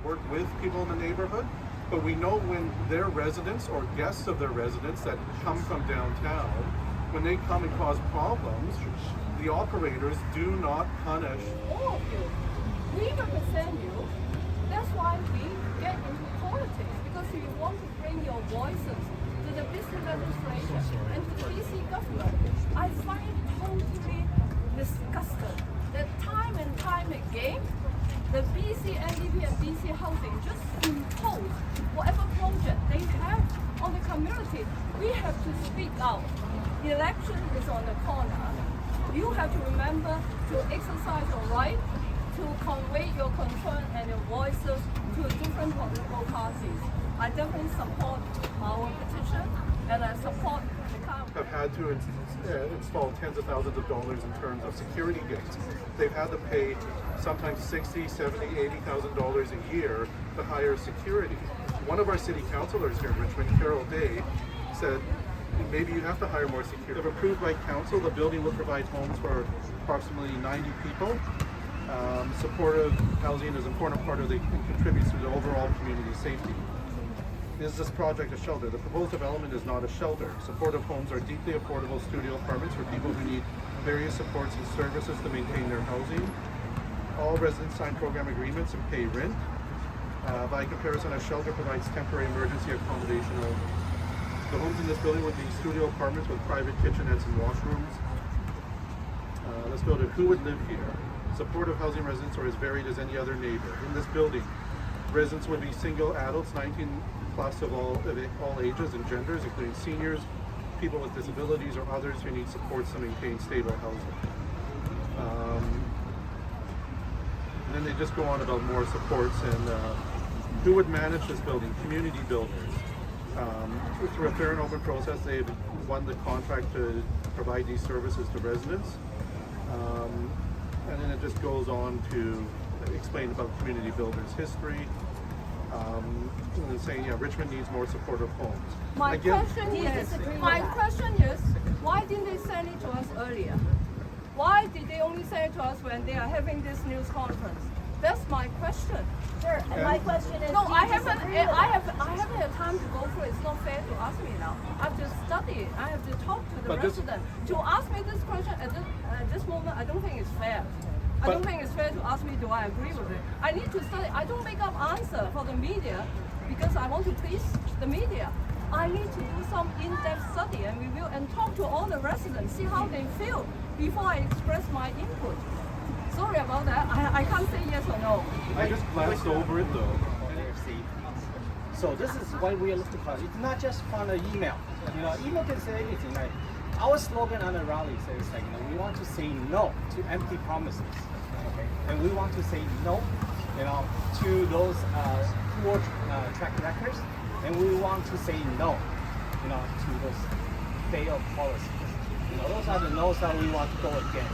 work with people in the neighborhood, but we know when their residents or guests of their residents that come from downtown, when they come and cause problems, the operators do not punish. All of you, we represent you. That's why we get into politics, because we want to bring your voices to the BC legislature and to the BC government. I find it totally disgusting that time and time again, the BC NDP and BC Housing just impose whatever project they have on the community. We have to speak out. The election is on the corner. You have to remember to exercise your right to convey your concern and your voices to different political parties. I definitely support our petition and I support the council. Have had to install tens of thousands of dollars in terms of security gates. They've had to pay sometimes $60,000, $70,000, $80,000 a year to hire security. One of our city councilors here in Richmond, Carol Day, said maybe you have to hire more security. If approved by council, the building will provide homes for approximately 90 people. Supportive housing is an important part of it and contributes to the overall community safety. Is this project a shelter? The proposed development is not a shelter. Supportive homes are deeply affordable studio apartments for people who need various supports and services to maintain their housing. All residents sign program agreements and pay rent. By comparison, a shelter provides temporary emergency accommodation only. The homes in this building would be studio apartments with private kitchenettes and washrooms. Let's go to who would live here. Supportive housing residents are as varied as any other neighbor. In this building, residents would be single adults, 19 plus of all ages and genders, including seniors, people with disabilities, or others who need supports to maintain stable housing. And then they just go on about more supports and who would manage this building? Community builders. Through a fair and open process, they've won the contract to provide these services to residents. And then it just goes on to explain about community builders' history. And saying, yeah, Richmond needs more supportive homes. My question is, why didn't they send it to us earlier? Why did they only send it to us when they are having this news conference? That's my question. Sure. And my question is, no, do you I haven't disagree with had time to go through. It's not fair to ask me now. I have to study. I have to talk to the resident. To ask me this question at this moment, I don't think it's fair. I don't think it's fair to ask me, do I agree with it? I need to study. I don't make up answer for the media because I want to please the media. I need to do some in-depth study and review and talk to all the residents, see how they feel before I express my input. Sorry about that. I can't say yes or no. I just glanced over it though. So this is why we are looking for. It's not just from an email. Email can say anything. Like our slogan on the rally says, like, we want to say no to empty promises. Okay, and we want to say no, to those poor track records, and we want to say no, to those failed policies. Those are the no's that we want to go against.